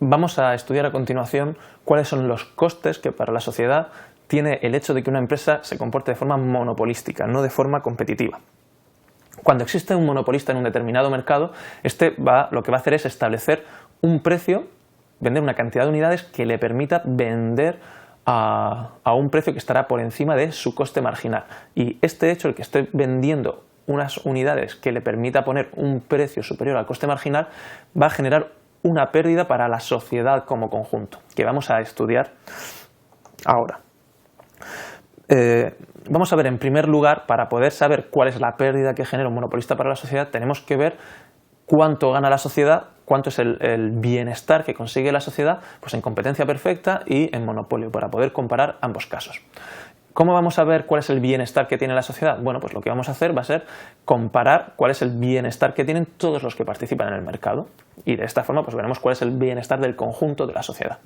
Vamos a estudiar a continuación cuáles son los costes que para la sociedad tiene el hecho de que una empresa se comporte de forma monopolística, no de forma competitiva. Cuando existe un monopolista en un determinado mercado, lo que va a hacer es establecer un precio, vender una cantidad de unidades que le permita vender a un precio que estará por encima de su coste marginal. Y este hecho, el que esté vendiendo unas unidades que le permita poner un precio superior al coste marginal, va a generar una pérdida para la sociedad como conjunto, que vamos a estudiar ahora. Vamos a ver, en primer lugar, para poder saber cuál es la pérdida que genera un monopolista para la sociedad, tenemos que ver cuánto gana la sociedad, cuánto es el bienestar que consigue la sociedad, pues en competencia perfecta y en monopolio, para poder comparar ambos casos. ¿Cómo vamos a ver cuál es el bienestar que tiene la sociedad? Bueno, pues lo que vamos a hacer va a ser comparar cuál es el bienestar que tienen todos los que participan en el mercado. Y de esta forma pues veremos cuál es el bienestar del conjunto de la sociedad.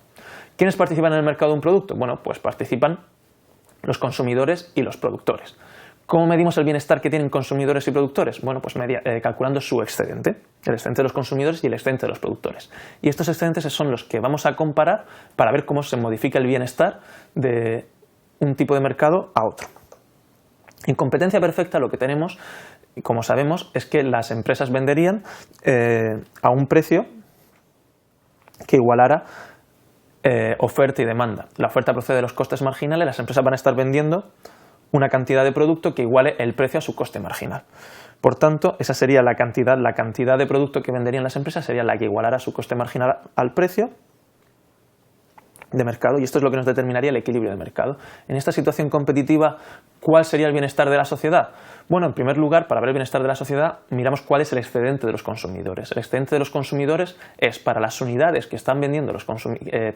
¿Quiénes participan en el mercado de un producto? Bueno, pues participan los consumidores y los productores. ¿Cómo medimos el bienestar que tienen consumidores y productores? Bueno, pues calculando su excedente, el excedente de los consumidores y el excedente de los productores. Y estos excedentes son los que vamos a comparar para ver cómo se modifica el bienestar de un tipo de mercado a otro. En competencia perfecta lo que tenemos, como sabemos, es que las empresas venderían a un precio que igualara oferta y demanda. La oferta procede de los costes marginales, las empresas van a estar vendiendo una cantidad de producto que iguale el precio a su coste marginal. Por tanto, esa sería la cantidad de producto que venderían las empresas sería la que igualara su coste marginal al precio de mercado, y esto es lo que nos determinaría el equilibrio de mercado. En esta situación competitiva, ¿cuál sería el bienestar de la sociedad? Bueno, en primer lugar, para ver el bienestar de la sociedad, miramos cuál es el excedente de los consumidores. El excedente de los consumidores es para las unidades que están vendiendo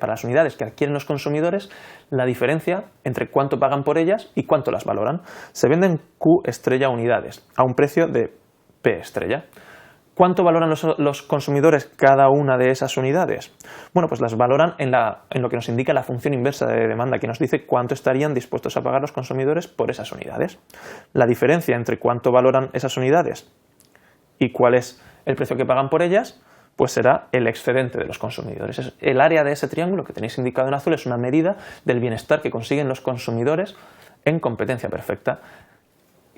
para las unidades que adquieren los consumidores, la diferencia entre cuánto pagan por ellas y cuánto las valoran. Se venden Q estrella unidades a un precio de P estrella. ¿Cuánto valoran los consumidores cada una de esas unidades? Bueno, pues las valoran en lo que nos indica la función inversa de demanda, que nos dice cuánto estarían dispuestos a pagar los consumidores por esas unidades. La diferencia entre cuánto valoran esas unidades y cuál es el precio que pagan por ellas, pues será el excedente de los consumidores. El área de ese triángulo que tenéis indicado en azul es una medida del bienestar que consiguen los consumidores en competencia perfecta,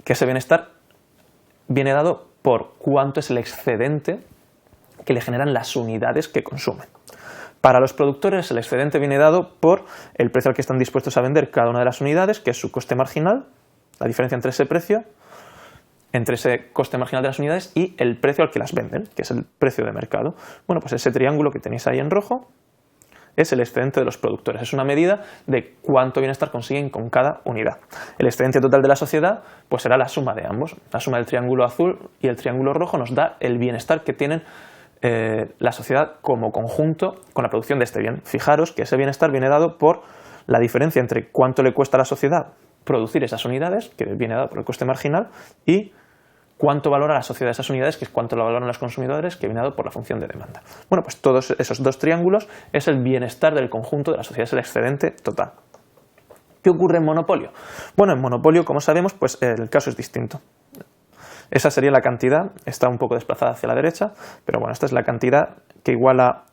que ese bienestar viene dado por cuánto es el excedente que le generan las unidades que consumen. Para los productores el excedente viene dado por el precio al que están dispuestos a vender cada una de las unidades, que es su coste marginal, la diferencia entre ese precio, entre ese coste marginal de las unidades y el precio al que las venden, que es el precio de mercado. Bueno, pues ese triángulo que tenéis ahí en rojo es el excedente de los productores. Es una medida de cuánto bienestar consiguen con cada unidad. El excedente total de la sociedad pues será la suma de ambos. La suma del triángulo azul y el triángulo rojo nos da el bienestar que tienen la sociedad como conjunto con la producción de este bien. Fijaros que ese bienestar viene dado por la diferencia entre cuánto le cuesta a la sociedad producir esas unidades, que viene dado por el coste marginal, y cuánto valora la sociedad esas unidades, que es cuánto lo valoran los consumidores, que viene dado por la función de demanda. Bueno, pues todos esos dos triángulos es el bienestar del conjunto de la sociedad, es el excedente total. ¿Qué ocurre en monopolio? Bueno, en monopolio, como sabemos, pues el caso es distinto. Esa sería la cantidad, está un poco desplazada hacia la derecha, pero bueno, esta es la cantidad que iguala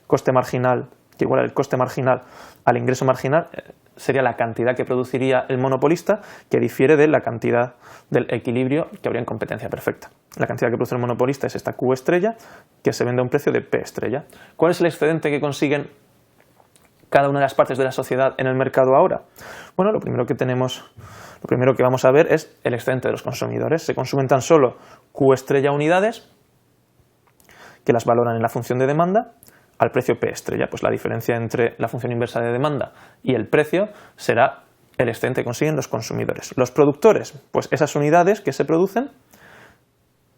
coste marginal, que iguala el coste marginal al ingreso marginal, sería la cantidad que produciría el monopolista, que difiere de la cantidad del equilibrio que habría en competencia perfecta. La cantidad que produce el monopolista es esta Q estrella, que se vende a un precio de P estrella. ¿Cuál es el excedente que consiguen cada una de las partes de la sociedad en el mercado ahora? Bueno, lo primero que vamos a ver es el excedente de los consumidores. Se consumen tan solo Q estrella unidades, que las valoran en la función de demanda, al precio P estrella. Pues la diferencia entre la función inversa de demanda y el precio será el excedente que consiguen los consumidores. Los productores, pues esas unidades que se producen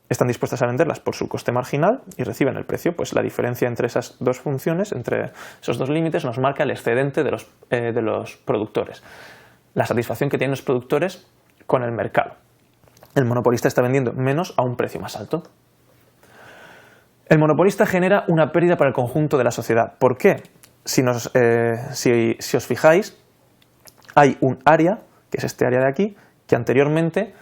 están dispuestas a venderlas por su coste marginal y reciben el precio. Pues la diferencia entre esas dos funciones, entre esos dos límites, nos marca el excedente de los productores. La satisfacción que tienen los productores con el mercado. El monopolista está vendiendo menos a un precio más alto. El monopolista genera una pérdida para el conjunto de la sociedad. ¿Por qué? Si os fijáis, hay un área, que es este área de aquí, que anteriormente,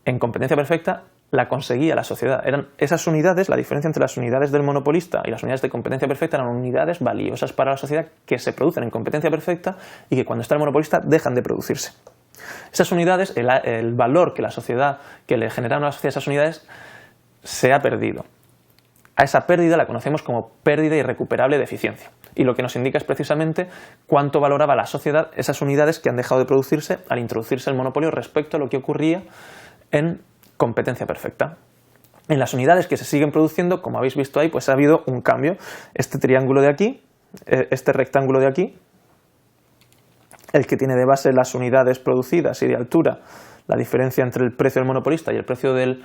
en competencia perfecta, la conseguía la sociedad. Eran esas unidades, la diferencia entre las unidades del monopolista y las unidades de competencia perfecta eran unidades valiosas para la sociedad que se producen en competencia perfecta y que cuando está el monopolista dejan de producirse. Esas unidades, el valor que la sociedad, que le generaron a la sociedad esas unidades, se ha perdido. A esa pérdida la conocemos como pérdida irrecuperable de eficiencia. Y lo que nos indica es precisamente cuánto valoraba la sociedad esas unidades que han dejado de producirse al introducirse el monopolio respecto a lo que ocurría en competencia perfecta. En las unidades que se siguen produciendo, como habéis visto ahí, pues ha habido un cambio. Este triángulo de aquí, este rectángulo de aquí, el que tiene de base las unidades producidas y de altura, la diferencia entre el precio del monopolista y el precio de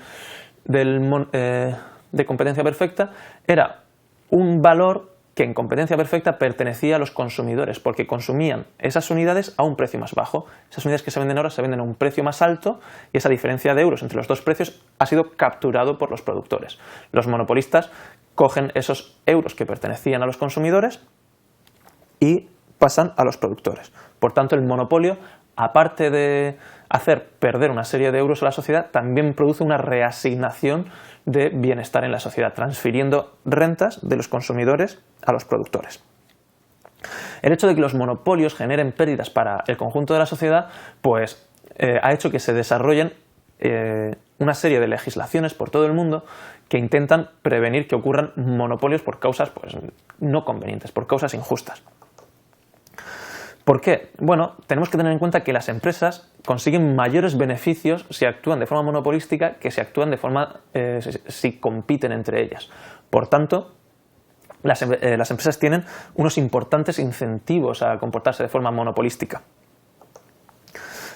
competencia perfecta, era un valor que en competencia perfecta pertenecía a los consumidores, porque consumían esas unidades a un precio más bajo. Esas unidades que se venden ahora se venden a un precio más alto y esa diferencia de euros entre los dos precios ha sido capturado por los productores. Los monopolistas cogen esos euros que pertenecían a los consumidores y pasan a los productores. Por tanto, el monopolio, aparte de hacer perder una serie de euros a la sociedad, también produce una reasignación de bienestar en la sociedad, transfiriendo rentas de los consumidores a los productores. El hecho de que los monopolios generen pérdidas para el conjunto de la sociedad, pues ha hecho que se desarrollen una serie de legislaciones por todo el mundo que intentan prevenir que ocurran monopolios por causas pues, no convenientes, por causas injustas. ¿Por qué? Bueno, tenemos que tener en cuenta que las empresas consiguen mayores beneficios si actúan de forma monopolística que si actúan de forma si compiten entre ellas. Por tanto, las empresas tienen unos importantes incentivos a comportarse de forma monopolística.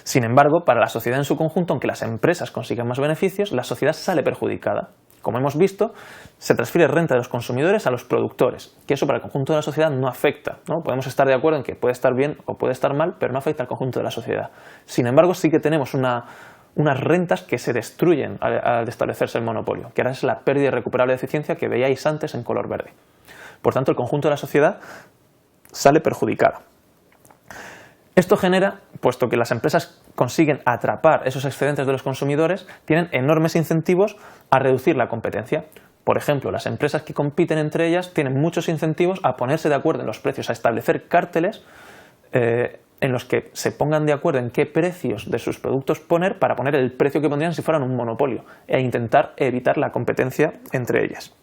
Sin embargo, para la sociedad en su conjunto, aunque las empresas consigan más beneficios, la sociedad sale perjudicada. Como hemos visto, se transfiere renta de los consumidores a los productores, que eso para el conjunto de la sociedad no afecta, ¿no? Podemos estar de acuerdo en que puede estar bien o puede estar mal, pero no afecta al conjunto de la sociedad. Sin embargo, sí que tenemos unas rentas que se destruyen al establecerse el monopolio, que ahora es la pérdida irrecuperable de eficiencia que veíais antes en color verde. Por tanto, el conjunto de la sociedad sale perjudicada. Esto genera, puesto que las empresas consiguen atrapar esos excedentes de los consumidores, tienen enormes incentivos a reducir la competencia. Por ejemplo, las empresas que compiten entre ellas tienen muchos incentivos a ponerse de acuerdo en los precios, a establecer cárteles en los que se pongan de acuerdo en qué precios de sus productos poner para poner el precio que pondrían si fueran un monopolio e intentar evitar la competencia entre ellas.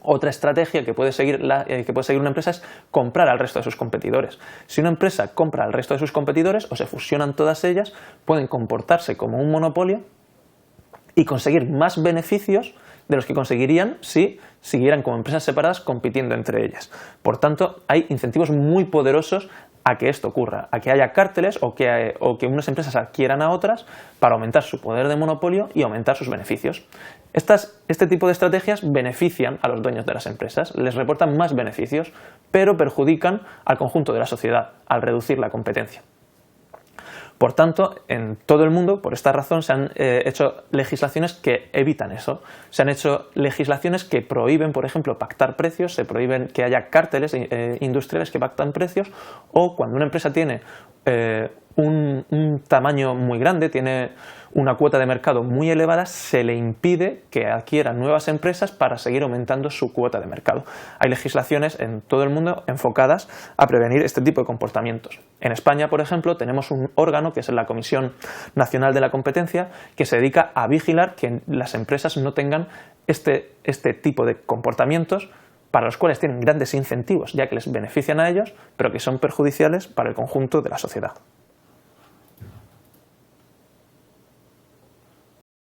Otra estrategia que puede seguir una empresa es comprar al resto de sus competidores. Si una empresa compra al resto de sus competidores o se fusionan todas ellas, pueden comportarse como un monopolio y conseguir más beneficios de los que conseguirían si siguieran como empresas separadas compitiendo entre ellas. Por tanto, hay incentivos muy poderosos a que esto ocurra, a que haya cárteles o que unas empresas adquieran a otras para aumentar su poder de monopolio y aumentar sus beneficios. Este tipo de estrategias benefician a los dueños de las empresas, les reportan más beneficios, pero perjudican al conjunto de la sociedad al reducir la competencia. Por tanto, en todo el mundo, por esta razón, se han hecho legislaciones que evitan eso. Se han hecho legislaciones que prohíben, por ejemplo, pactar precios, se prohíben que haya cárteles industriales que pactan precios, o cuando una empresa tiene un tamaño muy grande, tiene una cuota de mercado muy elevada, se le impide que adquiera nuevas empresas para seguir aumentando su cuota de mercado. Hay legislaciones en todo el mundo enfocadas a prevenir este tipo de comportamientos. En España, por ejemplo, tenemos un órgano que es la Comisión Nacional de la Competencia que se dedica a vigilar que las empresas no tengan este tipo de comportamientos para los cuales tienen grandes incentivos, ya que les benefician a ellos, pero que son perjudiciales para el conjunto de la sociedad.